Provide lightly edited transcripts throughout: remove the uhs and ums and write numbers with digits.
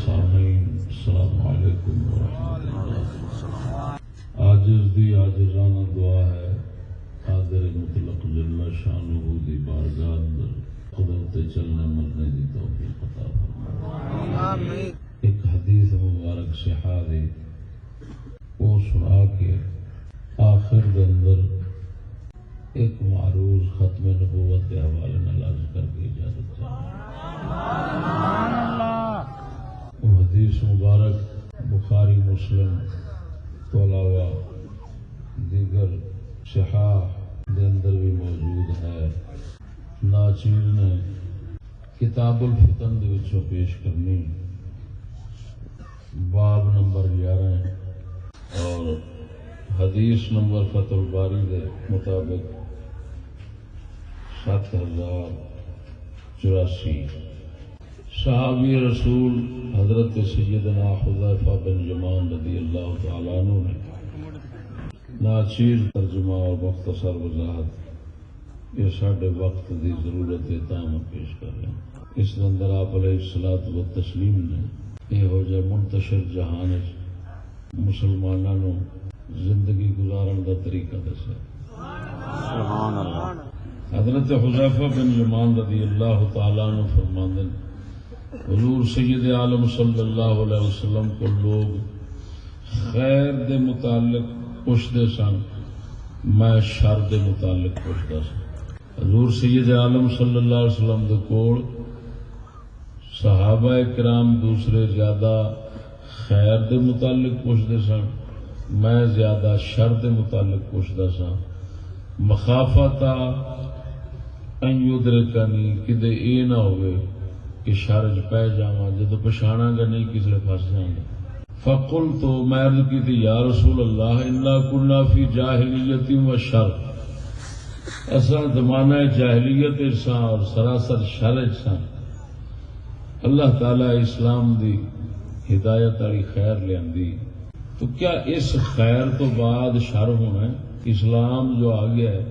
سامعین السلام علیکم ورحمۃ اللہ۔ عاجز دی عاجزانہ دعا ہے قادر مطلق جل شانہ دی بارگاہ اندر قدرت چلنے مرنے دی توفیق عطا فرمائے آمین۔ ایک حدیث مبارک صحابی وہ سنا کے آخر دے اندر ایک معروض ختم نبوت کے حوالے نال عرض کر کے اجازت چاہیے۔ وہ حدیث مبارک بخاری مسلم تو علاوہ دیگر صحاح دے اندر بھی موجود ہے۔ ناچیر نے کتاب الفتن دے وچوں پیش کرنی باب نمبر 11 اور حدیث نمبر فتح الباری دے مطابق 7084۔ صحابی رسول حضرت سیدنا حذیفہ بن یمان رضی اللہ تعالیٰ عنہ نے ناچیر ترجمہ اور مختصر وضاحت یہ ساڈے وقت دی ضرورت تام پیش کر رہے ہیں۔ اس اندر آپ علیہ الصلاۃ والتسلیم نے یہو جہ منتشر جہان مسلمانوں زندگی گزارن دا طریقہ دسیا۔ سبحان اللہ۔ حضرت حذیفہ بن یمان رضی اللہ تعالیٰ عنہ فرماندے حضور سید عالم صلی اللہ علیہ وسلم کو لوگ خیر دے متعلق پوچھتے سن، میں شر دے متعلق پوچھتا سا۔ حضور سید عالم صلی اللہ علیہ وسلم دے کول صحابہ کرام دوسرے زیادہ خیر دے متعلق پوچھتے سن، میں زیادہ شر دے متعلق پوچھتا سا۔ مخافتا ان یدرکنی کدے اے نہ ہوئے کہ شرج پہ جاواں، جدو پچھاڑاں گا نہیں کسی پاس جاؤں گا۔ فقلت تو میں عرض کی تھی یا رسول اللہ انا کنا فی جاہلیت و شر، ایسا زمانہ جاہلیت سا اور سراسر شر سا، اللہ تعالی اسلام دی ہدایت والی خیر لیندی، تو کیا اس خیر تو بعد شر ہونا ہے؟ اسلام جو آ گیا ہے،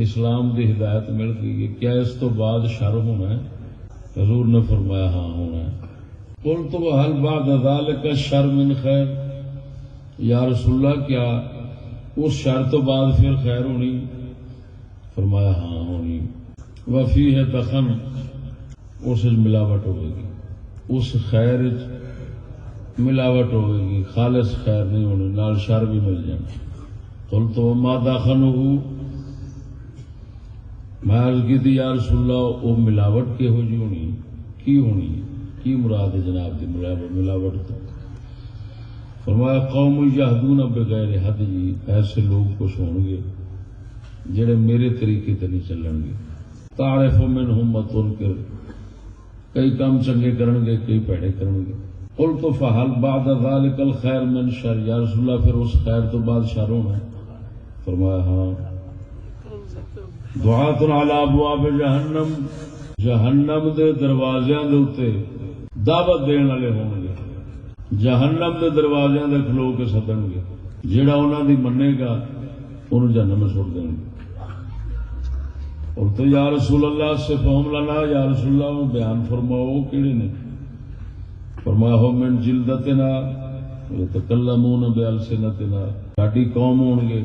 اسلام دی ہدایت مل گئی ہے، کیا اس تو بعد شر ہونا ہے؟ حضور نے فرمایا ہاں ہونا ہے۔ قلت وهل بعد ذلك الشر من خیر، یا رسول اللہ کیا اس شر تو بعد پھر خیر ہونی؟ فرمایا ہاں ہونی۔ وفیہ دخن، اس ملاوٹ ہوئے گی، اس خیر ملاوٹ ہوئے گی، خالص خیر نہیں ہونی، نال شر بھی مل جائے۔ قلت وما دخنہ، میں عرض کی تھی یا رسول اللہ وہ ملاوٹ کی ہو جی ہونی کی مراد ہے جناب دی ملاوٹ تو؟ فرمایا قوم یہدون بغیر ہدی، ایسے لوگ کچھ ہوں گے جڑے میرے طریقے تے نہیں چلن گے۔ تعرف منہم وتنکر، کئی کام چنگے کرن گے کئی پیڑے کرن گے۔ قلت فہل بعد ذلك الخیر من شر، یا رسول اللہ پھر اس خیر تو بعد شر ہونا ہے؟ فرمایا ہاں۔ دعات علی ابواب جہنم، جہنم دے دروازیاں دے اوتے دعوت دین والے ہون گے، جہنم دے دروازیاں دے کھلو کے سدن گے، جیڑا انہاں دی منے گا انہوں جہنم میں سٹ دیں گے۔ اور تو یا رسول اللہ سے فہم لنا، یا رسول اللہ وہ بیان فرماؤ کیڑے نے؟ فرمایا ہو من جلدتنا یتکلمون بالسنتنا، ساڈی قوم ہون گے،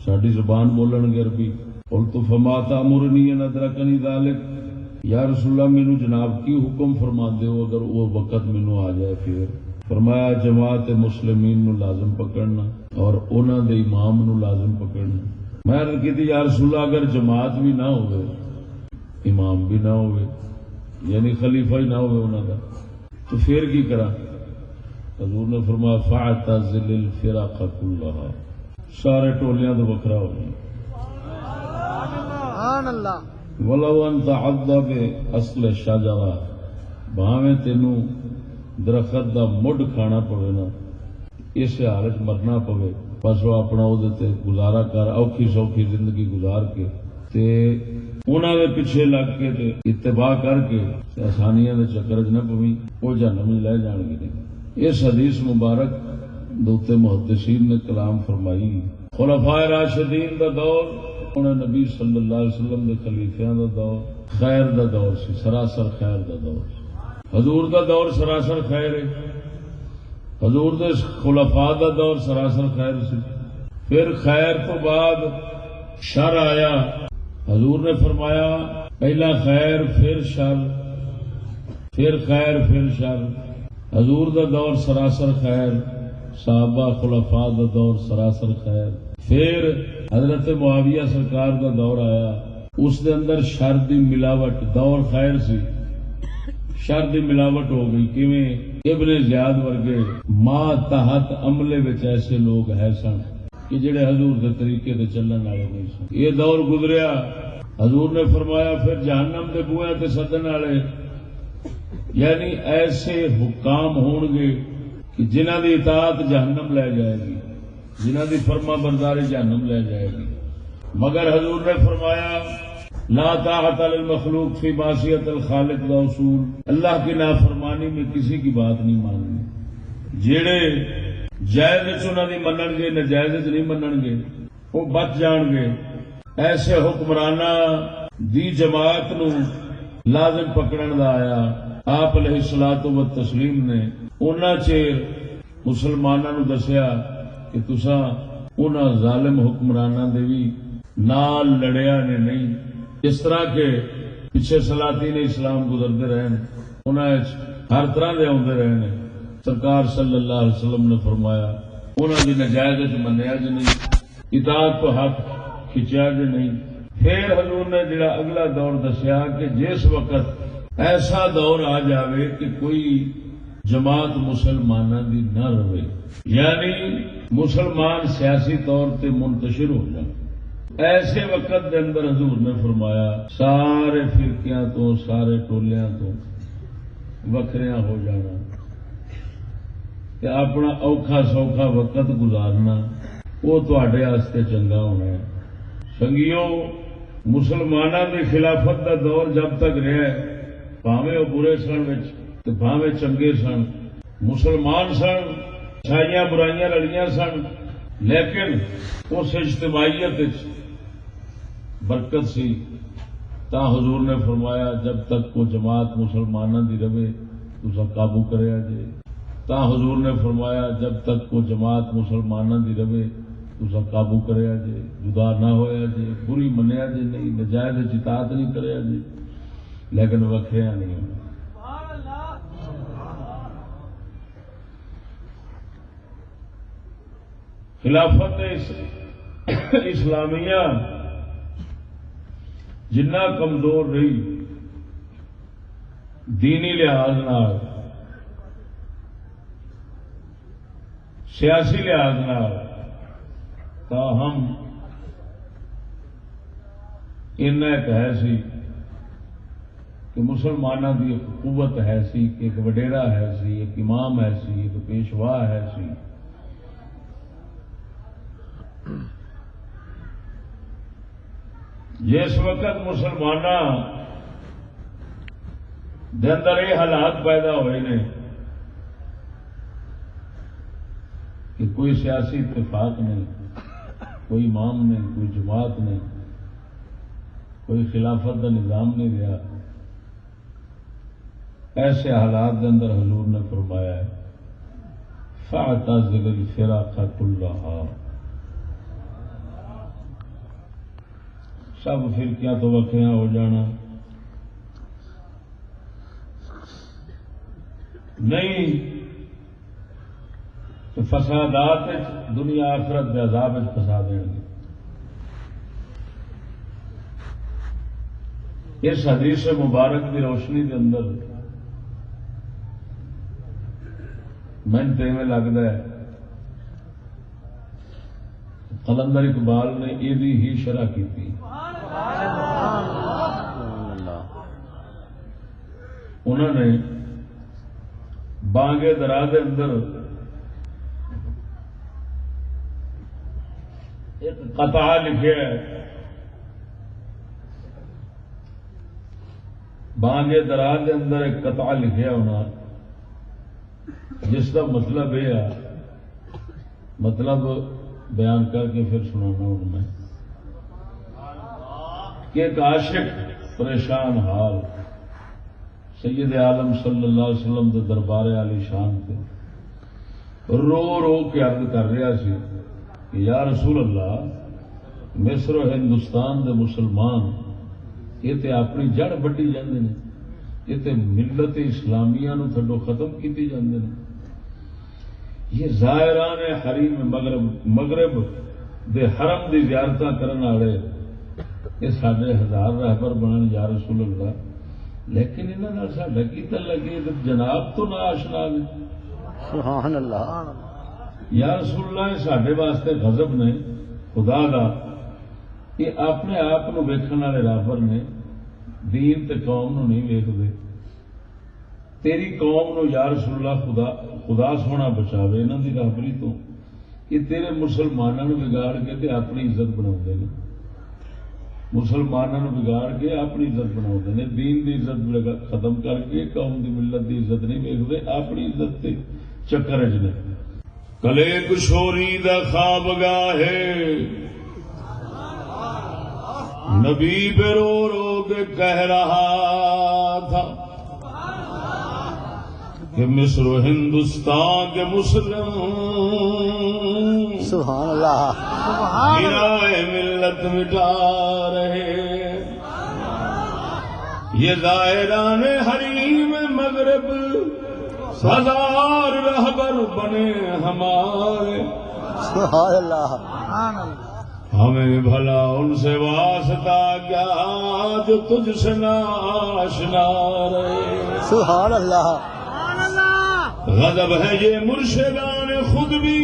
ساڈی زبان بولن گے عربی۔ قلت فما تأمرنی ان ادرکنی ذلک، یا رسول اللہ مینوں جناب کی حکم فرما دیو اگر وہ وقت مینوں آ جائے پھر؟ فرمایا جماعت مسلمین نو لازم پکڑنا اور انہاں دے امام نو لازم پکڑنا۔ میں عرض کی تھی یا رسول اللہ اگر جماعت بھی نہ ہوئے، امام بھی نہ ہوئے، یعنی خلیفہ ہی نہ ہوئے انہاں دا، تو پھر کی کرا؟ حضور نے فرمایا فاعتزل الفرق كلها، سارے ٹولیاں تو وکھرا ہو جائیں۔ سبحان اللہ۔ ولو انت عض باصل شجرہ، بھاویں تینوں درخت دا مڈ کھانا پوے نا، اس حالت مرنا پوے، بس وہ اپنا تے گزارا کر، اوکھی سوکھی زندگی گزار کے تے انہاں دے پیچھے لگ کے تے اتباع کر کے آسانیاں دے چکر چ نہ پویں، وہ جہنم لے جان گے۔ اس حدیث مبارک دوتے محدثین نے کلام فرمائی۔ خلفائے راشدین دا دور، انہیں نبی صلی اللہ علیہ وسلم دے خلیفیاں دا دور خیر دا دور سی، سراسر خیر دا دور سی۔ حضور دا دور سراسر خیر ہے، حضور دے خلفاء دا دور سراسر خیر سی. پھر خیر تو بعد شر آیا. حضور نے فرمایا پہلا خیر پھر شر، پھر خیر پھر شر. حضور دا دور سراسر خیر، صحابہ خلفاء دا دور سراسر خیر. پھر حضرت معاویہ سرکار دا دور آیا، اس دے اندر شر دی ملاوٹ. دور خیر سی، شر دی ملاوٹ ہو گئی. کیویں؟ ابن زیاد ورگے ما تحت عملے وچ ایسے لوگ ہے سن کہ جڑے حضور دے طریقے تے چلن والے نہیں سن. یہ دور گزریا. حضور نے فرمایا پھر جہنم دے بوئے تے سدن والے، یعنی ایسے حکام ہون گے کہ جنہاں دی اطاعت جہنم لے جائے گی، جنہاں دی فرما برداری جہنم لے جائے گی. مگر حضور نے فرمایا لا طاعت للمخلوق فی معصیت الخالق کا اصول. اللہ کی نافرمانی میں کسی کی بات نہیں ماننی. جڑے جائز انہاں دی منن گے، ناجائز نہیں منن گے، وہ بچ جان گے. ایسے حکمرانہ دی جماعت نو لازم پکڑن دا آیا. آپ علیہ الصلوۃ والتسلیم نے انہاں چیر مسلماناں نو دسیا کہ تساں انہاں ظالم حکمراناں دے بھی نال لڑیا نے نہیں. اس طرح کے پیچھے سلاطین اسلام گزرتے رہے ہیں، انہاں ہر طرح دے آندے رہے ہیں. سرکار صلی اللہ علیہ وسلم نے فرمایا انہاں دی نجائز منیا جے نہیں، اطاعت تو حق کھچیا جے نہیں. پھر حضور نے جڑا اگلا دور دسیا کہ جس وقت ایسا دور آ جاوے کہ کوئی جماعت مسلمانوں دی نہ رہے، یعنی مسلمان سیاسی طور تے منتشر ہو جائے. ایسے وقت دے اندر حضور نے فرمایا سارے فرقیاں تو، سارے ٹولیاں تو وکھریاں ہو جانا کہ اپنا اوکھا سوکھا وقت گزارنا وہ تواڈے واسطے چنگا ہونا ہے. سنگیو، مسلمانوں کی خلافت کا دور جب تک رہا ہے، بھاویں وہ برے سن تے بھاویں چنگے سن، مسلمان سن، اچھائیاں برائیاں لڑیاں سن، لیکن اس اجتماعیت برکت سی. تا حضور نے فرمایا جب تک وہ جماعت مسلمانوں دی رہے تسا قابو کریا جے. تا حضور نے فرمایا جب تک وہ جماعت مسلمانوں دی رہے تسا قابو کریا جے، جدا نہ ہویا جے، بری منیا جے نہیں، نجائز اطاعت نہیں کریا جے، لیکن وکھریا نہیں ہونا. خلافت اسلامیہ جنہ کمزور رہی دینی لحاظ نال، سیاسی لحاظ نال، تاہم ایک ہے سی کہ مسلمانوں کی ایک قوت ہے سی، ایک وڈیرا ہے سی، ایک امام ہے سی، ایک پیشوا ہے سی. جس وقت مسلمانوں دے اندر یہ حالات پیدا ہوئے نے کہ کوئی سیاسی اتفاق نہیں، کوئی امام نہیں، کوئی جماعت نہیں، کوئی خلافت کا نظام نہیں رہا، ایسے حالات کے اندر حضور نے فرمایا ہے فاعتزل الفرق كلها، سب فرقیاں تو وکھریاں ہو جانا نہیں تو فسادات دنیا آخرت کے عذاب پھنسا دیں گے. اس حدیث مبارک کی روشنی کے اندر میں میں لگتا ہے قلندر اقبال نے یہ ہی شرح کی تھی. انہوں نے بانگے درا دے اندر ایک قطع لکھا ہے، بانگے درا دے اندر ایک قطع لکھا ہونا جس کا مطلب یہ ہے، مطلب بیان کر کے پھر سنانا ہوں میں کہ ایک عاشق پریشان حال سید عالم صلی اللہ علیہ وسلم دے دربار عالی شان تے رو رو کے عرض کر رہا سی کہ یا رسول اللہ، مصر و ہندوستان دے مسلمان یہ تے اپنی جڑ بٹی جاندے نے، یہ تے ملت اسلامیہ نو تھڈو ختم کیتی جاندے نے، یہ زائران حریم مغرب دے حرم دی زیارتاں کرن والے یہ ساڈے ہزار رہبر بنن یا رسول اللہ، لیکن انہاں نال ساڈا کی تعلق ہے؟ جناب تو نا آشنا نے۔ سبحان اللہ۔ یا رسول اللہ، ساڈے واسطے غضب نے خدا دا، یہ اپنے آپ کو ویکھن والے رہبر نے، دین تے قوم نو نہیں ویکھدے۔ تیری قوم نو یا رسول اللہ خدا سونا بچاوے انہاں دی رہبری تو، یہ تیرے مسلماناں نو بگاڑ کے تے اپنی عزت بناؤندے نے، مسلماناں نو بگاڑ کے اپنی عزت بناؤندے نے، دین دی عزت ختم کر کے قوم دی ملت دی عزت نہیں ویکھدے، اپنی عزت تے چکر وچ نے۔ کلے کشوری دا خواب گاہے نبی پہ رو رو کے کہہ رہا تھا کہ مصر و ہندوستان کے مسلم سبحان اللہ، گرائے ملت مٹا رہے، یہ زائران حریم مغرب ہزار رہبر بنے ہمارے، سبحان اللہ، ہمیں بھلا ان سے واسطہ کیا جو تجھ سے ناشنا رہے۔ سبحان اللہ، غضب ہے یہ مرشدان خود بھی،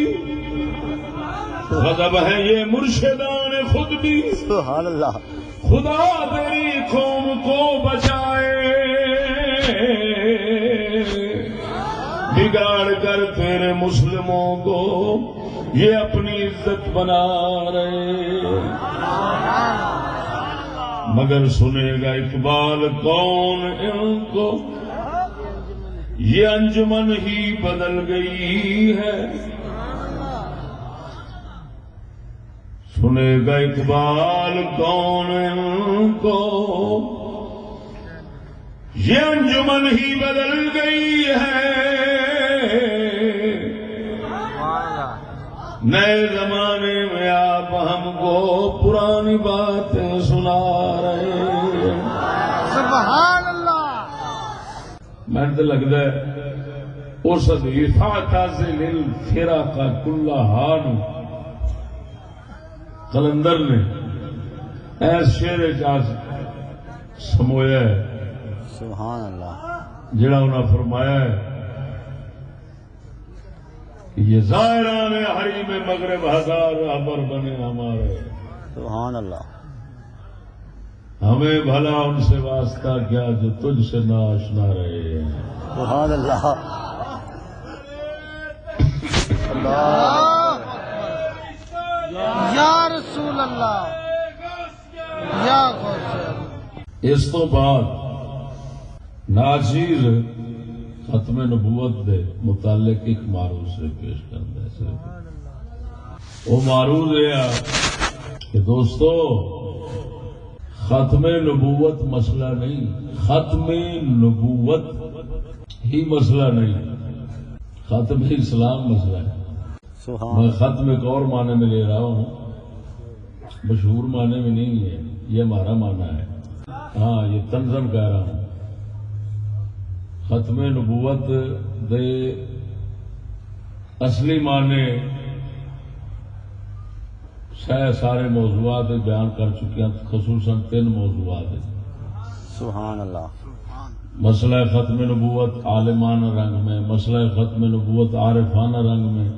غضب ہے یہ مرشدان خود بھی، سبحان اللہ، خدا تیری قوم کو بچائے، بگاڑ کر تیرے مسلموں کو یہ اپنی عزت بنا رہے، مگر سنے گا اقبال کون ان کو، یہ انجمن ہی بدل گئی ہے، سنے گا اقبال کون ان کو، یہ انجمن ہی بدل گئی ہے، نئے زمانے میں آپ ہم کو پرانی باتیں سنا رہے ہیں۔ سبحان اللہ۔ میں تو لگتا ہے اس حدیث تعزل الفرق کلہا نو قلندر نے ایس شعر سمویا ہے، سبحان اللہ، جڑا انہاں فرمایا ہے یہ زائران حریم مغرب ہزار رہبر بنے ہمارے، سبحان اللہ، ہمیں بھلا ان سے واسطہ کیا جو تجھ سے ناشنا رہے ہیں۔ سبحان اللہ، اللہ، یا رسول اللہ، یا غوث اللہ۔ اس تو بعد ناچیز ختم نبوت دے متعلق ایک معروض سے پیش کرتا ہے صرف، وہ معروض ہے کہ دوستو ختم نبوت مسئلہ نہیں، ختم نبوت ہی مسئلہ نہیں، ختم اسلام مسئلہ ہے۔ میں ختم ایک اور معنی میں لے رہا ہوں، مشہور معنی میں نہیں ہے، یہ ہمارا معنی ہے، ہاں یہ تنظم کہہ رہا ہوں۔ ختم نبوت دے اصلی معنی سارے موضوعات بیان کر چکے ہیں، خصوصاً 3 موضوعات ہیں۔ سبحان اللہ، مسئلہ ختم نبوت عالمانہ رنگ میں، مسئلہ ختم نبوت عارفانہ رنگ میں،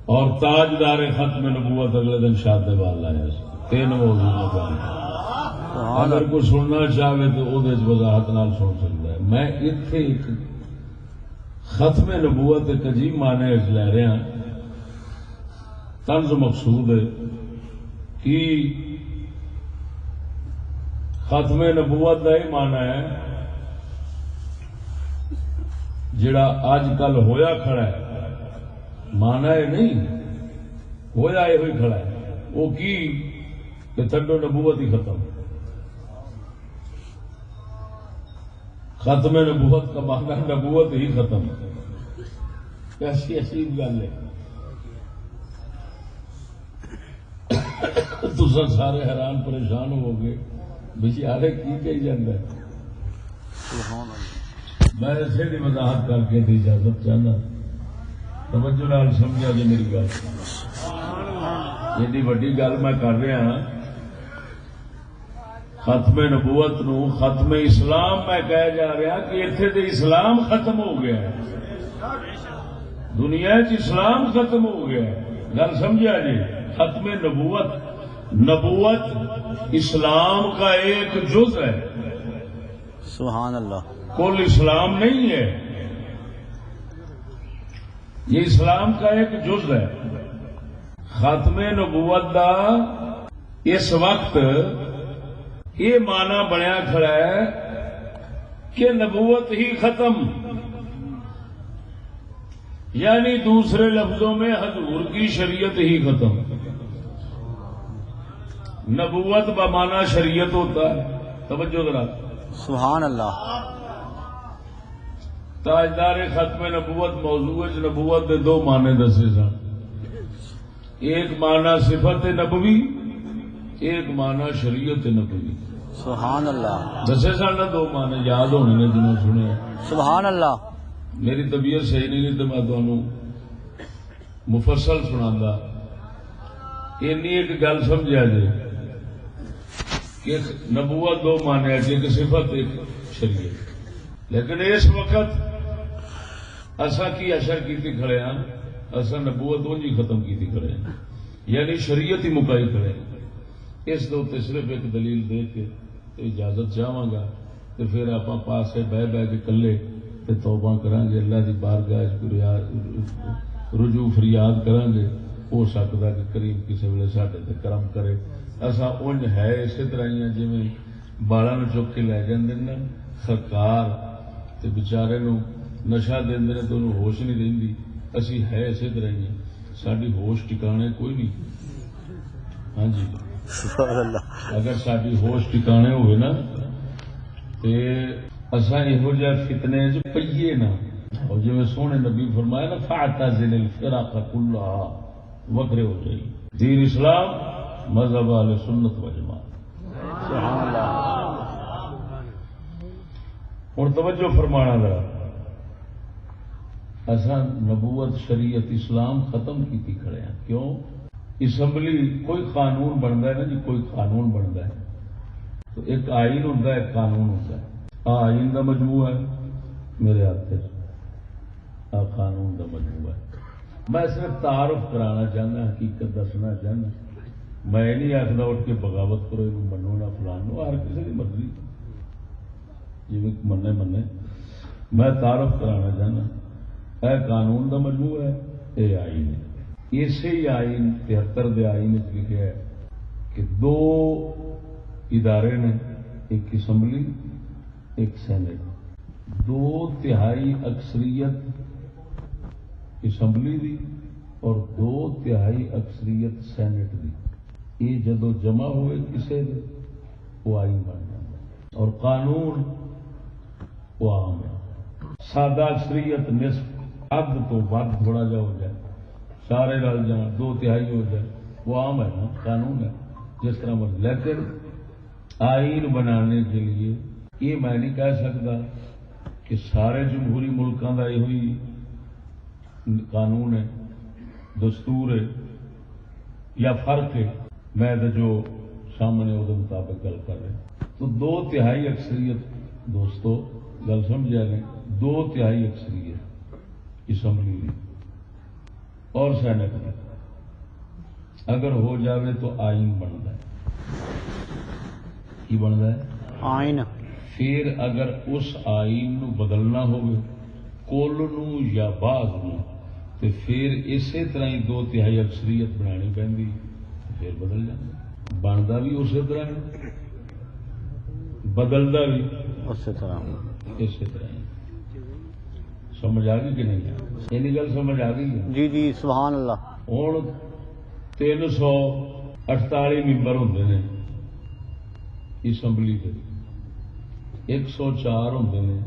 اور تاجدار ختم نبوت اگلے دن شادے والا ہے۔ 3 موضوعات ہیں، اگر کوئی سننا چاہے تو وہ وضاحت نال سن سکتا ہے۔ میں اتنے ایک ختم نبوت ایک عجیب معنی لے رہا ہوں، طنز مقصود ہے کہ ختم نبوت کا یہ معنی ہے جڑا اج کل ہویا کھڑا ہے، معنی ہے نہیں ہویا یہ ہوئی کھڑا ہے، وہ کی کہ تھڈو نبوت ہی ختم، ختم نبوت کا معنی نبوت ہی ختم ہے. ایسی عجیب گل ہے. تسا سارے حیران پریشان ہو گئے بھی یار کی کہی جاتا ہے. میں اسے بھی وضاحت کر کے اجازت چاہنا. توجہ نال سمجھا جی میری گل. ایڈی وڈی گل میں کر رہا ہاں. ختم نبوت نو ختم اسلام میں کہہ جا رہا کہ اتنے تو اسلام ختم ہو گیا ہے. دنیا اسلام ختم ہو گیا ہے. گل سمجھا جی. ختم نبوت اسلام کا ایک جز ہے. سبحان اللہ. کل اسلام نہیں ہے. یہ اسلام کا ایک جز ہے. ختم نبوت دا اس وقت یہ معنی بنیا کھڑا ہے کہ نبوت ہی ختم، یعنی دوسرے لفظوں میں حضور کی شریعت ہی ختم. نبوت بمانا شریعت ہوتا ہے. توجہ ذرا. سبحان اللہ. تاجدار ختم نبوت موضوع نبوت دے دو معنی دسے سن. ایک معنی صفت نبوی، ایک معنی شریعت نبوی. سبحان اللہ. دسے سن دو معنی یاد ہونے نے جنہوں سنے. سبحان اللہ. میری طبیعت صحیح نہیں تو میں تمہیں مفصل سنا. اینی ایک گل سمجھا جائے کہ نبوت دو معنی ہے، ایک صفت ایک شریعت. لیکن اس وقت اصا کی اشر کی کھڑے ہیں. اصا نبوت وہ جی ختم کی کھڑے ہیں، یعنی شریعت ہی مکائی کھڑے ہیں. اس دے صرف ایک دلیل دے کے اجازت چاہواں گا تو پھر آپ پاس بہ کے کلے توبہ کریں گے. اللہ کی بارگاہ رجوع فریاد کریں گے. ہو سکتا کہ کریم کسی ویلے ساڈے تے کرم کرے. اصا انج ہے اسی طرح ہی جی بالا چک کے لے جاندے نا سرکار تے بیچارے نو نشا دے تو انہوں ہوش نہیں رہندی. اسی ہے اسی طرح ہی. ساری ہوش ٹکانے کوئی نہیں. ہاں جی. اگر ساری ہوش ٹکانے ہوئے نا تے اصا یہو جہ فتنے چ پیے نا. اور جی سونے نبی فرمایا نا فاعتزل الفرق كلها، وکرے ہو جائے. دین اسلام مذہب اہل سنت و جماعت. سبحان اللہ. ہوں توجہ فرمانا ذرا. اصا نبوت شریعت اسلام ختم کی کھڑے ہیں. کیوں؟ اسمبلی کوئی قانون بنتا ہے نا جی، کوئی قانون بنتا ہے تو ایک آئین ہوتا ہے، ایک قانون ہوتا ہے. آئین کا مجموعہ ہے میرے ہاتھ سے، قانون کا مجموعہ ہے. میں صرف تعارف کرانا چاہنا، حقیقت دسنا چاہنا. میں نہیں آخر اٹھ کے بغاوت کرو، یہ منو نہ فلانو. ہر کسی کی مرضی جی منے. میں تعارف کرانا چاہنا. اے قانون کا مجموعہ ہے، یہ آئین ہے. اسی ہی آئین 73 دے آئین لکھا ہے کہ دو ادارے نے، ایک اسمبلی ایک سینٹ. 2/3 اکثریت اسمبلی دی اور 2/3 اکثریت سینٹ دی. یہ جدو جمع ہوئے کسی دے وہ آئین بن جاتا. اور قانون وہ عام ہے. سادہ اکثریت نصف حد تو ود تھوڑا جا ہو جائے، سارے رل جان 2/3 ہو جائے، وہ عام ہے نا، قانون ہے جس طرح. لیکن آئین بنانے کے لیے یہ میں نہیں کہہ سکتا کہ سارے جمہوری ملکوں کا یہ قانون ہے، دستور ہے یا فرق ہے. میں تو جو سامنے وہ مطابق گل کر رہے. تو 2/3 اکثریت دوستو گل سمجھا گئے. 2/3 اکثریت اسمبلی کی اور سینٹ میں اگر ہو جاوے تو آئین بنتا ہے. کی بنتا ہے؟ آئین. پھر اگر اس آئین نو بدلنا ہوگی کل نو یا بعض نو تو پھر اسی طرح ہی 2/3 اکثریت بنانی پہنتی، پھر بدل جاتا. بنتا بھی اسی طرح بدلتا بھی اسی طرح. اسی طرح. سمجھ آ گئی کہ نہیں؟ یہ گل سمجھ آ گئی؟ جی جی سبحان اللہ. ہوں 348 ممبر ہوتے ہیں اسمبلی کے. 104 ہوندے نے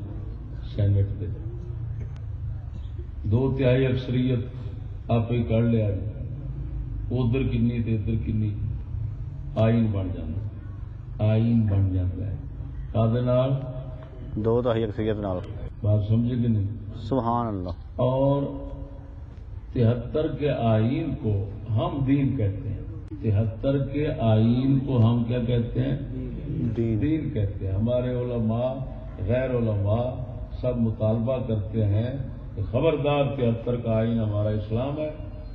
سینٹ دے، 2/3 اکثریت آپ ہی کر لیا جی، ادھر کنی تے ادھر کنی، آئین بن جاتا، آئین بن جاتا ہے کادے نال؟ 2/3 اکثریت نال۔ بات سمجھے کہ نہیں؟ سبحان اللہ۔ اور 73 کے آئین کو ہم دین کہتے ہیں، 73 کے آئین کو ہم کیا کہتے ہیں؟ دین کہتے ہیں۔ ہمارے علماء غیر علماء سب مطالبہ کرتے ہیں کہ خبردار 73 کا آئین ہمارا اسلام ہے،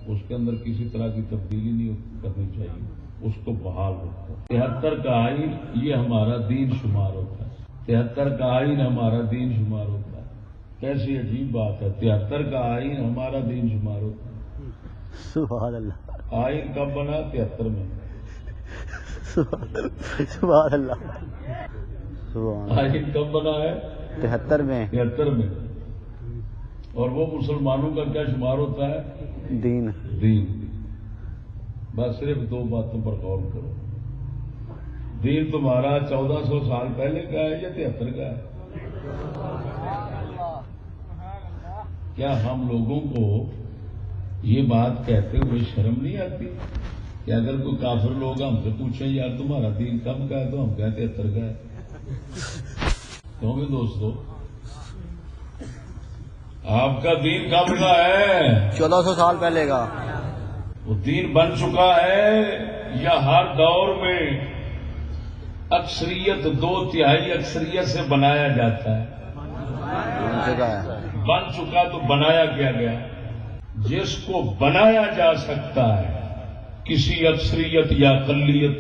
اس کے اندر کسی طرح کی تبدیلی نہیں کرنی چاہیے، اس کو بحال رکھو۔ 73 کا آئین یہ ہمارا دین شمار ہوتا ہے، 73 کا آئین ہمارا دین شمار ہوتا ہے۔ کیسی عجیب بات ہے، 73 کا آئین ہمارا دین شمار ہوتا ہے۔ سبحان اللہ۔ آئین کب بنا؟ 73 میں۔ سبحان اللہ۔ سبحان اللہ۔ آئین کب بنا ہے؟ 73 میں۔ 73 میں۔ اور وہ مسلمانوں کا کیا شمار ہوتا ہے؟ دین۔ دین۔ بس صرف 2 باتوں پر غور کرو، دین تمہارا 1400 سال پہلے کا ہے یا 73 کا ہے؟ کیا ہم لوگوں کو یہ بات کہتے ہوئے شرم نہیں آتی کہ اگر کوئی کافر لوگ ہم سے پوچھیں یار تمہارا دین کب کا ہے تو ہم کہتے 73 کا ہے؟ کیوں بھی دوستو، آپ کا دین کب کا ہے؟ 1400 سال پہلے کا۔ وہ دین بن چکا ہے یا ہر دور میں اکثریت 2/3 اکثریت سے بنایا جاتا ہے؟ بن چکا تو بنایا کیا گیا؟ جس کو بنایا جا سکتا ہے کسی اکثریت یا اقلیت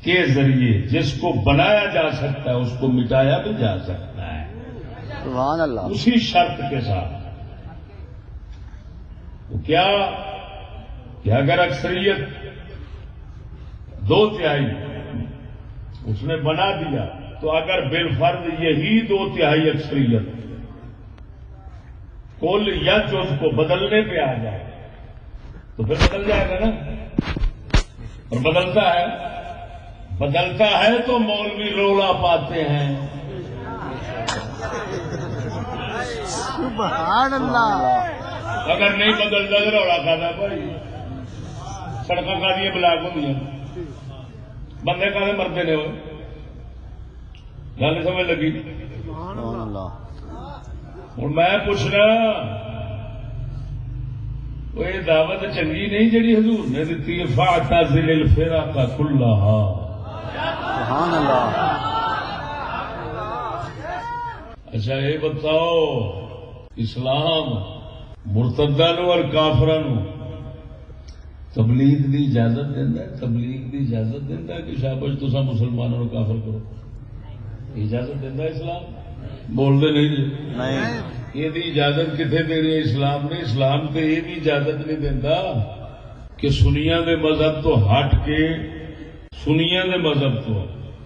کے ذریعے، جس کو بنایا جا سکتا ہے اس کو مٹایا بھی جا سکتا ہے، سبحان اللہ۔ اسی شرط کے ساتھ کیا کہ اگر اکثریت 2/3 اس نے بنا دیا تو اگر بالفرض یہی 2/3 اکثریت کل یا جز کو بدلنے پہ آ جائے تو پھر بدل جائے گا نا، اور بدلتا ہے تو مولوی رولا پاتے ہیں۔ سبحان اللہ۔ اگر نہیں بدلتا تو رولا کھانا بھائی، سڑکیں کا دیا بلاک ہوں، بندے کا مرتے نے وہ گل سمجھ لگی؟ ہوں میں پوچھنا، وہ یہ دعوت چنگی نہیں جڑی حضور نے دیتی ہے فاعتزل الفرق کلھا؟ سبحان اللہ۔ اچھا یہ بتاؤ، اسلام مرتداں اور کافراں تبلیغ دی اجازت دینا ہے؟ تبلیغ دی اجازت دینا ہے کہ شابش تساں مسلمانوں کو کافر کرو؟ اجازت دینا ہے اسلام؟ بولتے نہیں جی؟ یہ اجازت کتنے دینی ہے اسلام نے؟ اسلام تو یہ بھی اجازت نہیں دینا کہ سنیاں دے مذہب تو ہٹ کے، سنیاں دے مذہب تو،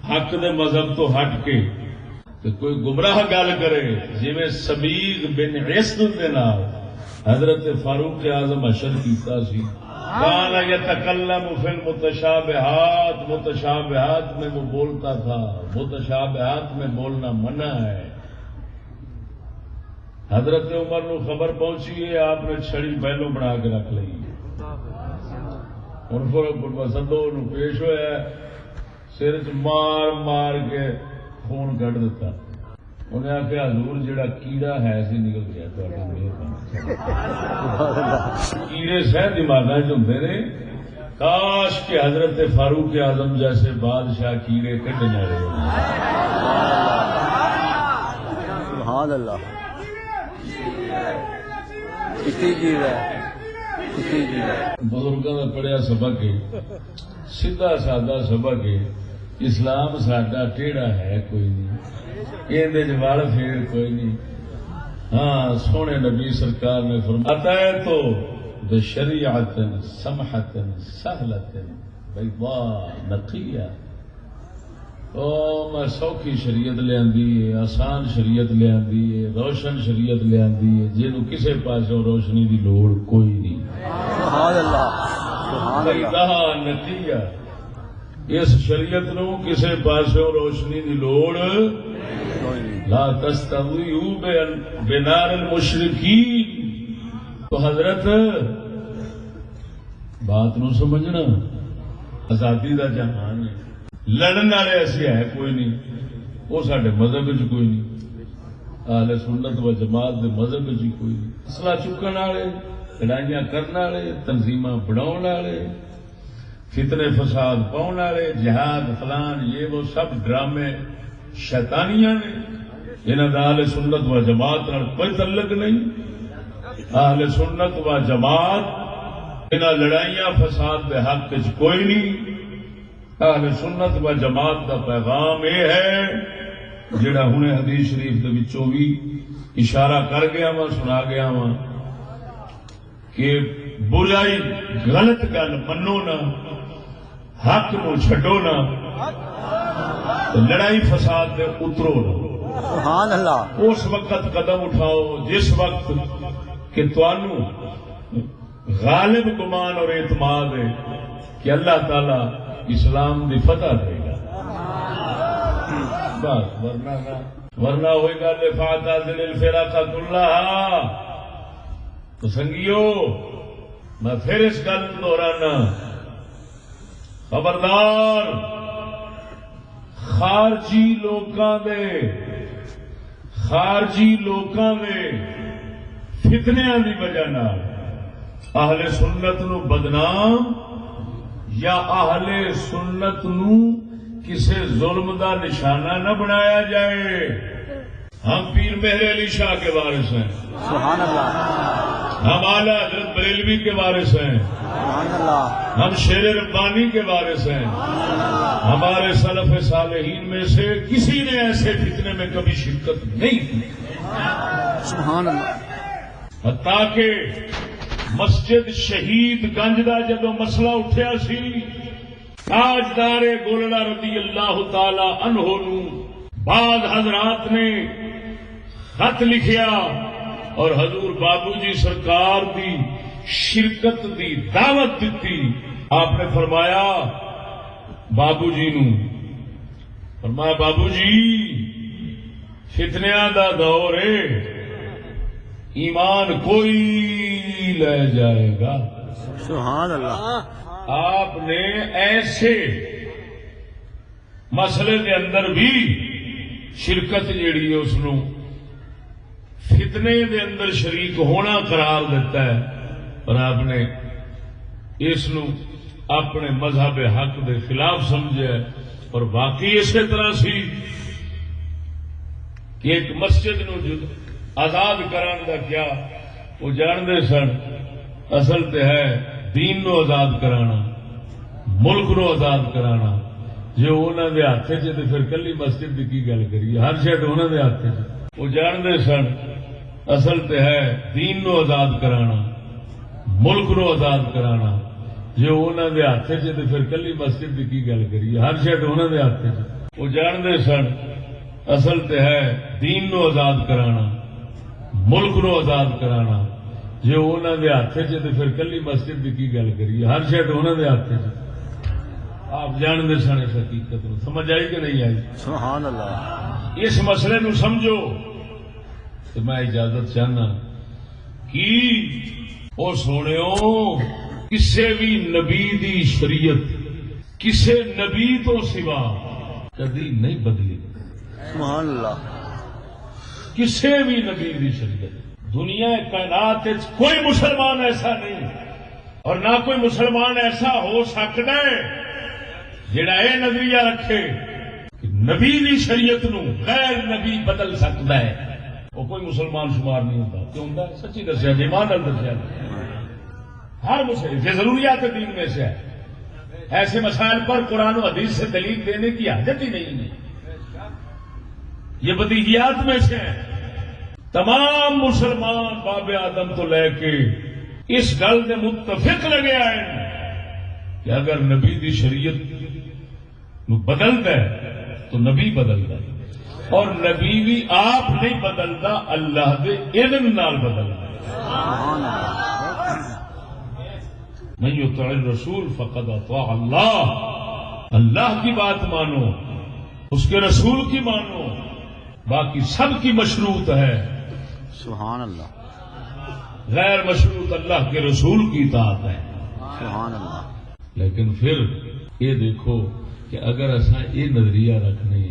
حق دے مذہب تو ہٹ کے کہ کوئی گمراہ گل کرے، جی میں سبیغ بن عصد دے نال حضرت فاروق اعظم اشر کیتا سی، کان یتکلم فی المتشابہات، متشابہات میں وہ بولتا تھا، متشابہات میں بولنا منع ہے۔ حضرت عمر نو خبر پہنچی ہے، آپ نے چھڑی پہلو بنا کے رکھ لی، ہوں سدو نو پیش ہوا، سر چ مار مار کے خون کٹ دیتا، انہیں آخیا حضور جڑا کیڑا ہے سی نکل گیا، کیڑے سہ دماغ ہوں نے، کاش کہ حضرت فاروق اعظم جیسے بادشاہ کیڑے کٹنے والے۔ سبحان اللہ۔ کسی چیز ہے، کسی چیز ہے۔ بزرگوں کا پڑھیا سبق ہے، سیدھا سادہ سبق ہے، اسلام ساڈا ٹیڑھا ہے کوئی نہیں، یہ وال پھیر کوئی نہیں۔ ہاں سونے نبی سرکار نے فرمایا ہے تو بشریعت سمحت سہلت بیضاء نقیہ، میں سوکھی شریعت لے آندی ہے، آسان شریعت لے آندی ہے، روشن شریعت لے آندی ہے، جنہوں کسے پاسوں روشنی دی لوڑ کوئی نہیں۔ سبحان اللہ۔ سبحان اللہ۔ بیضاء نقیہ، اس شریعت نو کسے پاسوں روشنی دی لوڑ کوئی نہیں. لا تستویو بنار المشرکین. تو حضرت بات نو سمجھنا، آزادی دا جہان ہے، لڑن والے ایسے ہے کوئی نہیں، وہ سارے مذہب چ کوئی نہیں، اہل سنت و جماعت دے مذہب چ کوئی نہیں. اسلحہ چکن والے، لڑائیاں کرنے والے، تنظیماں بناؤ والے، فتنے فساد پاؤن والے، جہاد فلان یہ وہ سب ڈرامے شیطانیاں نے. انہاں دا اہل سنت و جماعت نال کوئی تعلق نہیں. اہل سنت و جماعت انہاں لڑائیاں فساد دے حق وچ کوئی نہیں. اہل سنت و جماعت دا پیغام یہ ہے جڑا ہنے حدیث شریف دے وچوں بھی اشارہ کر گیا وا، سنا گیا وا کہ برائی غلط گل منو نہ، حق نو چھڈو نہ، لڑائی فساد دے اترو نہ. سبحان اللہ. اس وقت قدم اٹھاؤ جس وقت کہ تانوں غالب گمان اور اعتماد ہے کہ اللہ تعالی اسلام دی فتح دے گا. بس ورنہ ہوئے گا لفاعتزل الفرقہ کلھا. تو سنگیو میں پھر اس گل کو دہرانا، خبردار خارجی لوکاں دے فتنیاں دی وجہ نال اہل سنت نو بدنام یا اہل سنت نو کسے ظلم دا نشانہ نہ بنایا جائے. ہم پیر مہر علی شاہ کے وارث ہیں، سبحان اللہ. ہم اعلی حضرت بریلوی کے وارث ہیں، سبحان اللہ. ہم شیر ربانی کے وارث ہیں. ہمارے سلف صالحین میں سے کسی نے ایسے فتنے میں کبھی شرکت نہیں کی. سبحان اللہ. حتیٰ کہ مسجد شہید گنج دا جدو مسئلہ اٹھیا سی، تاجدار گولڑا رضی اللہ تعالی عنہ نو بعض حضرات نے خط لکھیا اور حضور بابو جی سرکار دی شرکت دی دعوت دیتی. آپ نے فرمایا بابو جی نو، فرمایا بابو جی فتنیاں دا دور ہے، ایمان کوئی لے جائے گا. سبحان اللہ. آپ نے ایسے مسئلے کے اندر بھی شرکت جیڑی ہے اس نو فتنے دے اندر شریک ہونا قرار دیتا ہے، اور آپ نے اس نو اپنے مذہب حق دے خلاف سمجھا ہے. اور باقی اسی طرح سی کہ ایک مسجد نو آزاد کران دا کیا وہ جانتے سن، اصل تے ہے دین نو آزاد کرانا، ملک نو آزاد کرانا. جو انہوں دے ہاتھ چ تے پھر کلی مسجد کی گل کریے، ہر شاید انہوں دے ہاتھ چ. وہ جانتے سن اصل تے ہے دین نو آزاد کرانا، ملک نو آزاد کرانا. جو انہوں دے ہاتھ چ تے پھر کلی مسجد کی گل کریے، ہر شاید انہوں دے ہاتھ چ. وہ جانتے سن اصل تے ہے دین نو آزاد کرانا، ملک نو آزاد کرانا. جو انہوں دے ہاتھ چ تے پھر کلی مسجد کی گل کریے، ہر شاید انہوں دے ہاتھ چ. آپ جانتے سن اس حقیقت نو. سمجھ آئی کہ نہیں آئی؟ سبحان اللہ. اس مسئلے نو سمجھو تو میں اجازت چاہنا کہ وہ سونےو کسے بھی نبی دی شریعت کسے نبی تو سوا کدی نہیں بدلی. سبحان اللہ. کسے بھی نبی دی شریعت دنیا کائنات کوئی مسلمان ایسا نہیں اور نہ کوئی مسلمان ایسا ہو سکتا ہے جڑا یہ نظریہ رکھے کہ نبی دی شریعت نو غیر نبی بدل سکتا ہے. وہ کوئی مسلمان شمار نہیں ہوتا. کیوں ہوتا ہے؟ سچی دسیا جی، ایمان نال دسیا. ہر مسلم یہ ضروریات دین میں سے ہے. ایسے مسائل پر قرآن و حدیث سے دلیل دینے کی حاجت ہی نہیں ہے. یہ بدیہیات میں سے ہیں. تمام مسلمان باب آدم تو لے کے اس گل میں متفق لگے آئے ہیں کہ اگر نبی دی شریعت نو بدلتا ہے تو نبی بدلتا ہے، اور نبی بھی آپ نہیں بدلتا، اللہ دے اذن نال بدلتا ہے. من یطع الرسول فقد اطاع اللہ. اللہ کی بات مانو، اس کے رسول کی مانو، باقی سب کی مشروط ہے، سبحان اللہ، غیر مشروط اللہ کے رسول کی اطاعت ہے۔ سبحان اللہ۔ لیکن پھر یہ دیکھو کہ اگر ایسا یہ نظریہ رکھنے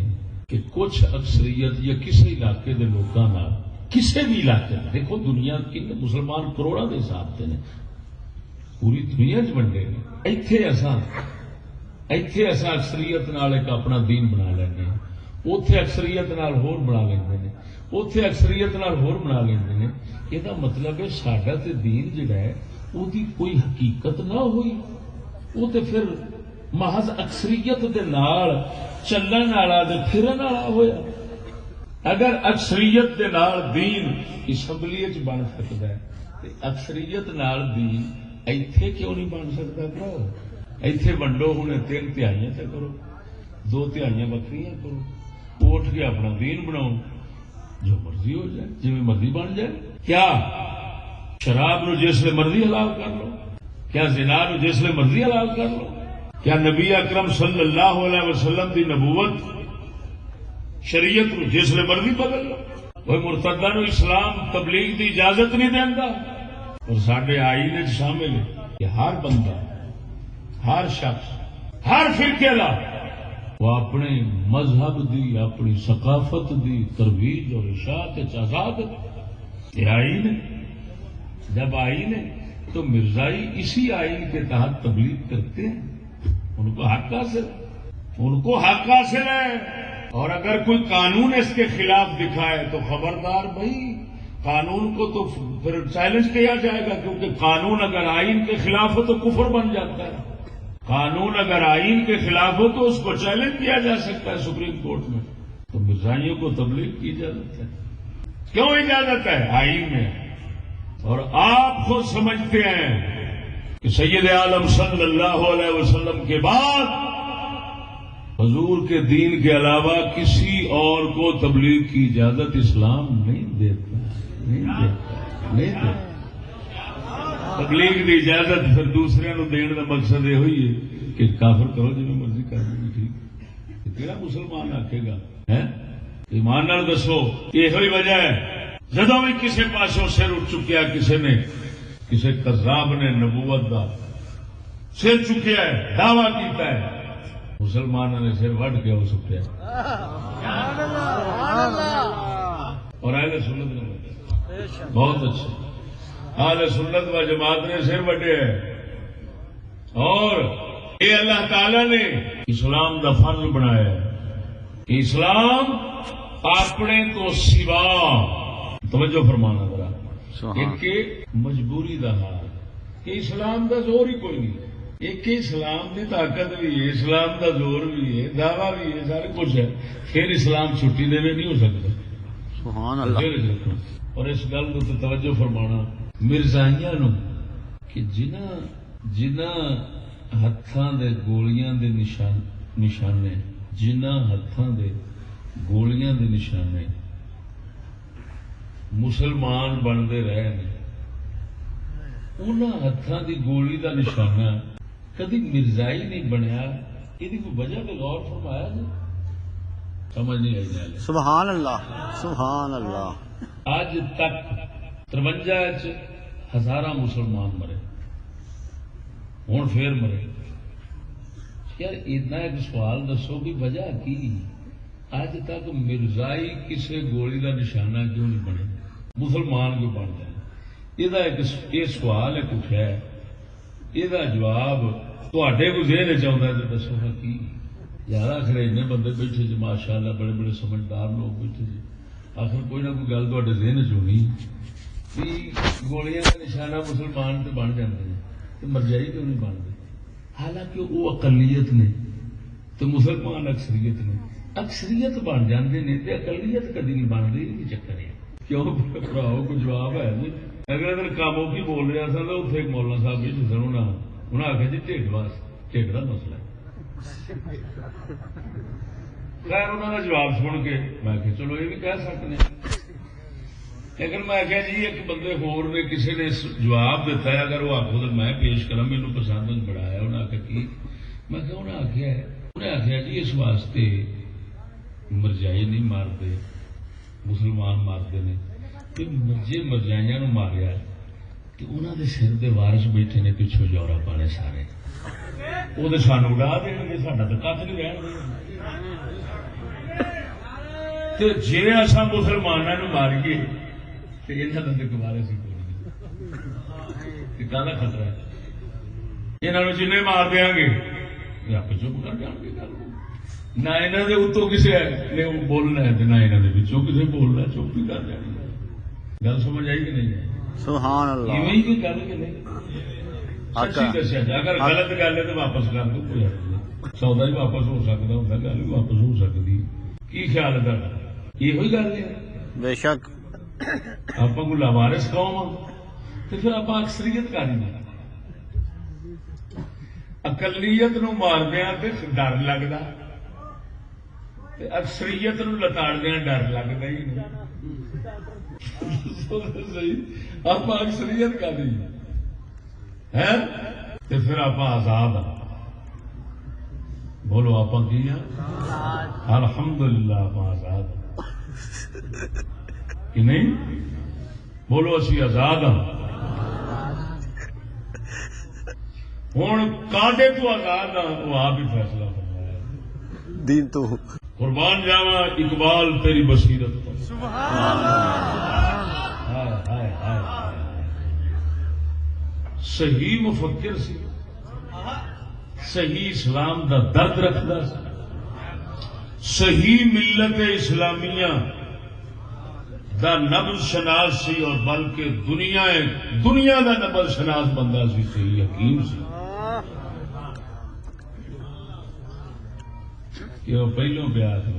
کہ کچھ اکثریت یا کسی علاقے کے لوگوں کا کسی بھی علاقے میں، دیکھو دنیا کی مسلمان کروڑوں کے حساب سے نے پوری دنیا چ بنڈے نے، ایتھے ایسا اکثریت نال ایک اپنا دین بنا لینے، اوتھے اکثریت نال ہور بنا لیندے نے، اوتھے اکثریت نال ہور بنا لیندے نے۔ یہ مطلب ہے ساڈا تے دین جڑا ہے وہ کوئی حقیقت نہ ہوئی، وہ تے پھر محض اکثریت دے نال چلن والا تے پھرن والا ہویا۔ اگر اکثریت دے نال دین اسمبلی وچ بن سکدا ہے تے اکثریت نال دین ایتھے کیوں نہیں بن سکتا؟ بھرو ایتھے ونڈو ہونے 3 تہائیاں تے کرو، 2 تہائیاں بکریاں کرو، اٹھ کے اپنا دین بناؤ، جو مرضی ہو جائے، جی مرضی بن جائے۔ کیا شراب نو جسے مرضی حلال کر لو؟ کیا زنا نو جسے مرضی حلال کر لو؟ کیا نبی اکرم صلی اللہ علیہ وسلم دی نبوت شریعت نو جسے مرضی بدل لو؟ وہ مرتدہ نو اسلام تبلیغ دی اجازت نہیں دیندا، اور ساڈے آئین وچ شامل ہے کہ ہر بندہ، ہر شخص، ہر فرقے دا وہ اپنے مذہب دی، اپنی ثقافت دی ترویج اور اشاعت آزاد۔ یہ آئین ہے، جب آئین ہے تو مرزائی اسی آئین کے تحت تبلیغ کرتے ہیں، ان کو حق حاصل، ان کو حق حاصل ہے۔ اور اگر کوئی قانون اس کے خلاف دکھائے تو خبردار بھائی، قانون کو تو پھر چیلنج کیا جائے گا، کیونکہ قانون اگر آئین کے خلاف ہو تو کفر بن جاتا ہے۔ قانون اگر آئین کے خلاف ہو تو اس کو چیلنج کیا جا سکتا ہے سپریم کورٹ میں۔ تو مرزائیوں کو تبلیغ کی اجازت ہے، کیوں اجازت ہے؟ آئین میں۔ اور آپ خود سمجھتے ہیں کہ سید عالم صلی اللہ علیہ وسلم کے بعد حضور کے دین کے علاوہ کسی اور کو تبلیغ کی اجازت اسلام نہیں دیتا۔ تبلیغ کی اجازت پھر دوسرے نو دین کا مقصد یہ ہوئی ہے کہ کافر کرو جی مرضی کر دیں، ٹھیک کہڑا مسلمان آکھے گا؟ ایمان نال دسو، یہ ہوئی وجہ ہے جدوں بھی کسی پاسوں سر اٹھ چکیا، کسی قذاب نے نبوت دا سر چکیا ہے، دعویٰ کیتا ہے، مسلمانوں نے سر وڈ کے وہ سٹیا، اور اہل سنت نے بہت اچھا، اہل سنت و جماعت نے سر وڈے ہے۔ اور یہ اللہ تعالی نے اسلام دا فرض بنایا ہے کہ اسلام اپنے تو سوا، توجہ فرمانا ذرا، ایک مجبوری دا حال کہ اسلام دا زور ہی کوئی نہیں، ایک اسلام کی طاقت بھی ہے، اسلام دا زور بھی ہے، دعویٰ بھی ہے، سارا کچھ ہے، پھر اسلام چھٹی دے نہیں ہو سکتا۔ سبحان اللہ۔ اور اس گل کو توجہ فرمانا مرزائیاں نو کہ جنہ ہتھاں دے گولیاں دے نشانے، جنہ ہتھاں دے گولیاں دے نشانے مسلمان بنتے رہے ہیں، انہاں ہتھاں دی گولی دا نشانہ کدی مرزائی نہیں بنیا۔ یہ کوئی وجہ پہ غور فرمایا جی؟ سمجھ نہیں آئی۔ سبحان اللہ، سبحان اللہ۔ آج تک 53 ہزارہ مسلمان مرے، ہوں پھر مرے۔ یار اتنا ایک سوال دسو بھی وجہ کی اج تک مرزائی کسی گولی کا نشانہ کیوں نہیں بنے، مسلمان کیوں بن جائے؟ یہ سوال ایک اٹھا ہے، یہ جواب تے کو ذہن چاہتا ہے تو دسو کی یار؟ آخر ایسے بندے بیٹھے جی ماشاء اللہ، بڑے بڑے سمجھدار لوگ بیٹھے جی، آخر کوئی نہ کوئی گل تے ذہن چونی کہ گولیاں کا نشانہ مسلمان تو بن جاتے ہیں تو مرزائی کیوں نہیں بنتے؟ حالانکہ وہ اقلیت نے تو مسلمان اکثریت نے، اکثریت بن جاتے ہیں تو اقلیت کدی نہیں بنتی۔ یہ چکر ہے کیوں بھراؤ؟ کوئی جواب ہے جی؟ اگلے دن کاموں کی بول رہا سا تو اتنے ایک مولانا صاحب بھی سن، انہیں آخیا جی ٹھیک کا مسئلہ ہے۔ خیر انہوں نے جواب سن کے میں کہ چلو یہ بھی کہہ سکتے ہیں، لیکن میں آخیا جی ایک بندے ہور نے کسی نے جواب دیتا ہے، اگر وہ آخو تو میں پیش کرا، مینوں پسند بڑھایا، انہیں آخیا کی؟ میں کہ انہیں آخیا ہے انہیں آخیا جی اس واسطے مرجائی نہیں مارتے، مسلمان مارتے ہیں کہ جی مرجائیاں نو ماریا تو انہوں دے سر دے وارث بیٹھے نے پچھوں جورا پانے سارے، وہ تو سانو اڑا دیں گے، ساڈا تو کچھ نہیں رہن گے، جی اصا مسلمانوں ماریے تو یہاں کا گوارے سے کوئی کا خطرہ ہے، یہاں جن مار دیا گے آپ چپ کر جان گے، نہ یہاں کے اتوں کسی نے بولنا ہے نہ یہاں کے پچھوں کسی بولنا، چپ ہی کر جانی گل سمجھ آئی کہ نہیں ہے؟ سبحان اللہ کوئی گل کہ نہیں سچی دسیا جائے، اگر غلط گل ہے تو واپس کر دو، کوئی حرج نہیں، سودا ہی واپس ہو سکتا ہوں، گل بھی واپس ہو سکتی، کی خیال ہے تھوڑا؟ یہ گل ہے بے شک آپ کو لاوارث قوم ہاں تو پھر آپ اکثریت کاری نہیں، اقلیت نو ماردیا ڈر لگتا، اکثریت نو لتاڑدیا ڈر لگتا ہی نہیں، آپ اکثریت کا نہیں ہے تو پھر آپ آزاد ہاں، بولو آپ کی ہاں الحمدللہ آپ آزاد ہاں کہ نہیں؟ بولو اسی آزاد ہاں، ہوں کاڈے تو آزاد ہاں، وہ آپ ہی فیصلہ فرمایا دین تو قربان جاواں اقبال تیری بصیرت پر، صحیح مفکر سی، صحیح اسلام دا درد رکھدا سی، صحیح ملت اسلامیہ دا نبض شناس سی، اور بلکہ دنیا دا نبض شناس بندہ سی، صحیح حکیم سی کہ وہ پہلوں پہ آخر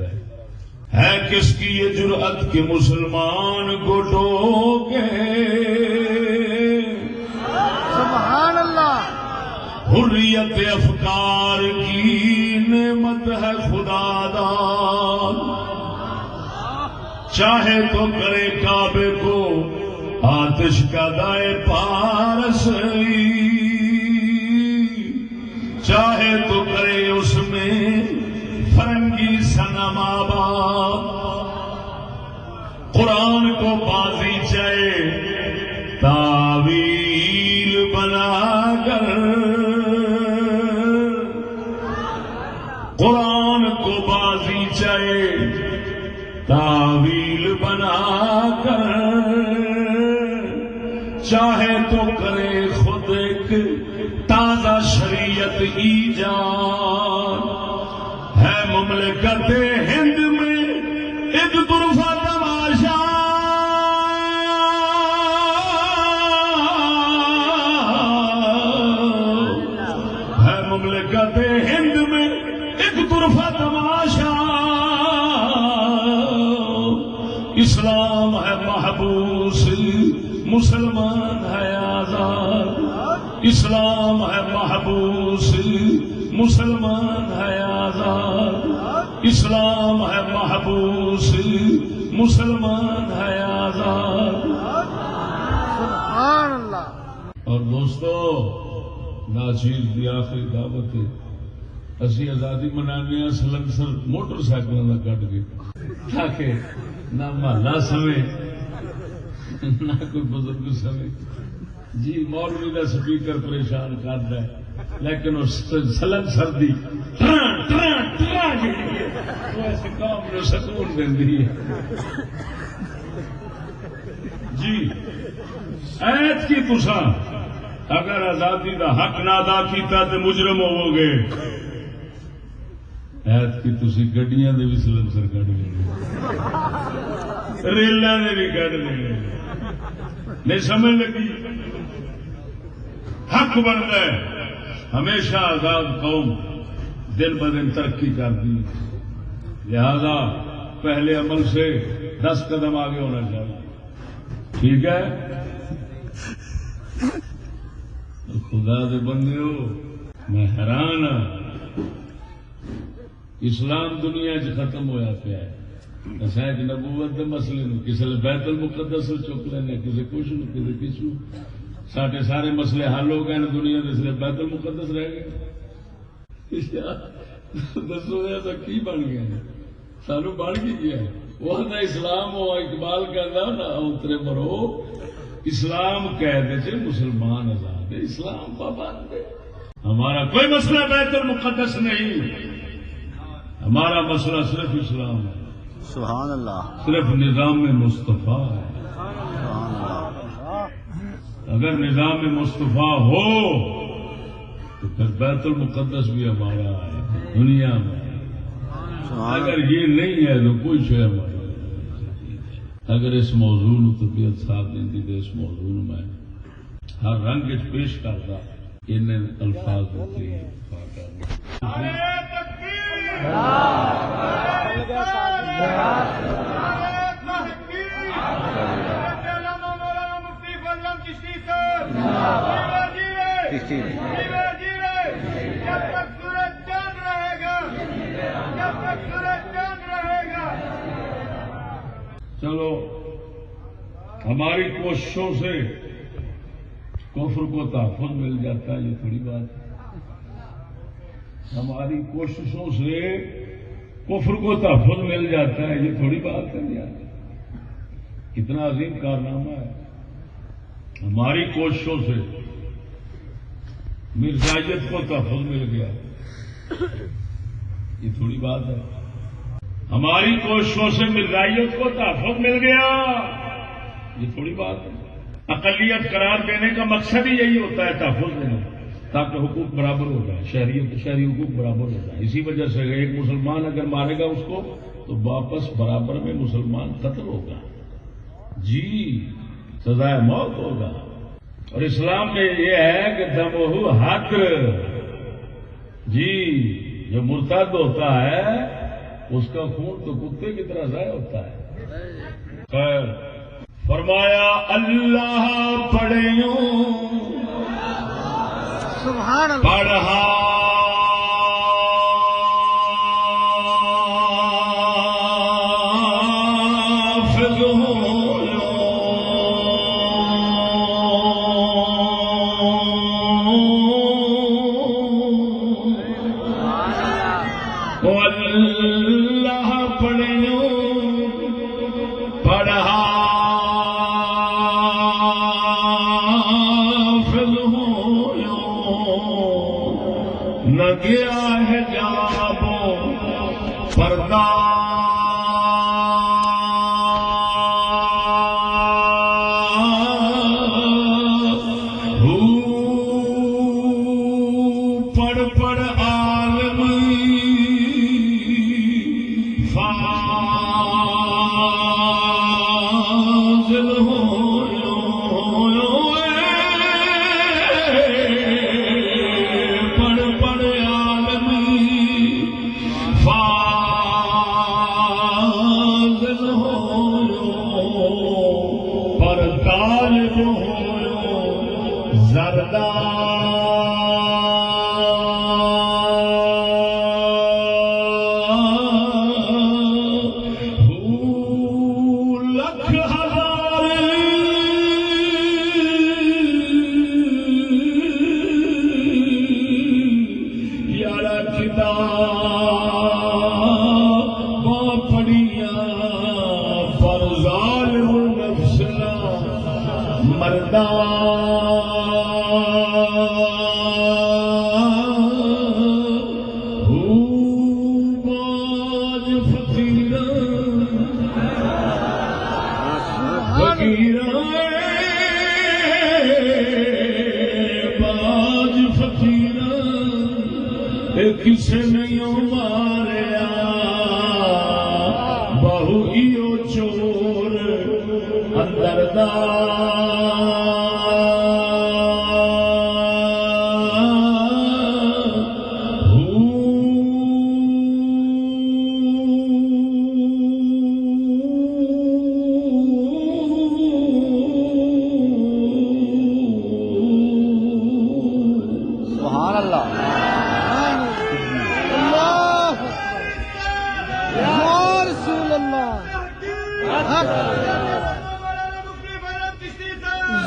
ہے کس کی یہ جرأت کہ مسلمان کو ڈوگے، سبحان اللہ حریت افکار کی نعمت ہے خدا داد، چاہے تو کرے کعبے کو آتش کا دائے پارس، چاہے تو کرے اس میں فرنگی صنم آباد، قرآن کو بازی چاہے تعویل بنا کر، قرآن کو بازی چاہے تعویل بنا کر، چاہے تو کرے خود ایک تازہ شریعت ایجاد، ہے مملکت ہند میں ایک طرفہ تماشا، ہے مملکت ہند میں ایک طرفہ تماشا، اسلام ہے محبوس مسلمان ہے آزاد، اسلام ہے محبوس مسلمان ہے آزاد، اسلام ہے محبوس مسلمان ہے آزاد، سبحان اللہ۔ اور دوستو ناچیز دی آخری دعوت ہے، اسی آزادی منانے سلنسر موٹر سائیکلوں کا کٹ کے، تاکہ نہ محلہ سمے نہ کوئی بزرگ سمے، جی مولوی کا سپیکر پریشان کرتا ہے لیکن وہ سلنسر دی ایسے کام جو سکون دینی ہے، جی ایت کی تساں اگر آزادی دا حق نہ ادا کیتا تو مجرم ہوو گے، ایت کی تسی گڈیاں دے بھی سلنسر کٹ لیں گے، ریلاں دے بھی کٹ لیں گے، نہیں سمجھ لگی؟ حق بنتا ہے ہمیشہ آزاد قوم دن بدن ترقی کرتی، لہذا پہلے عمل سے 10 قدم آگے ہونا چاہیے، ٹھیک ہے؟ خدا دے بندے ہو، میں حیران ہاں، اسلام دنیا چ ختم ہویا پیا ہے، اصل نبوت کے مسئلے نو کسی بیت المقدس چک لینے، کسی کچھ نو کسی کچھ نو، سارے سارے مسئلے حل ہو گئے دنیا کے، صرف بیت المقدس رہ گئے، دسو ایسا کی بن گیا سانو بن کی گیا وہ آتا اسلام ہو اقبال کہتا نا اترے مرو اسلام قید سے مسلمان آزاد ہے اسلام پابند ہے ہمارا کوئی مسئلہ بیت المقدس نہیں ہمارا مسئلہ صرف اسلام ہے سبحان اللہ صرف نظام مصطفیٰ ہے سبحان اللہ اگر نظام مصطفیٰ ہو تو پھر بیت المقدس بھی ہمارا ہے دنیا میں سبحان اگر یہ نہیں ہے تو کوئی شے ہماری اگر اس موضوع طبیعت ساتھ دیتی تو اس موضوع میں ہر رنگ پیش کرتا ان الفاظ ہوتے ہیں چلو ہماری کوششوں سے کفر کو تحفظ مل جاتا ہے یہ تھوڑی بات ہے ہماری کوششوں سے کفر کو تحفظ مل جاتا ہے یہ تھوڑی بات ہے یار کتنا عظیم کارنامہ ہے ہماری کوششوں سے مرزائیت کو تحفظ مل گیا یہ تھوڑی بات ہے ہماری کوششوں سے مرزائیت کو تحفظ مل گیا یہ تھوڑی بات ہے اقلیت قرار دینے کا مقصد ہی یہی ہوتا ہے تحفظ دینا تاکہ حقوق برابر ہو جائے شہری حقوق برابر ہو جائے اسی وجہ سے ایک مسلمان اگر مارے گا اس کو تو واپس برابر میں مسلمان قتل ہوگا جی سزائے موت ہوگا اور اسلام میں یہ ہے کہ دمہ حقر جی جو مرتد ہوتا ہے اس کا خون تو کتے کی طرح ضائع ہوتا ہے خیر فرمایا اللہ پڑھیوں سبحان اللہ پڑھا گیا ہے جابوں پردہ پڑھ پڑھ عالم فاضل ہو کسے نہیں ماریا بہو ایو چور اندر دا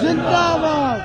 زندہ باد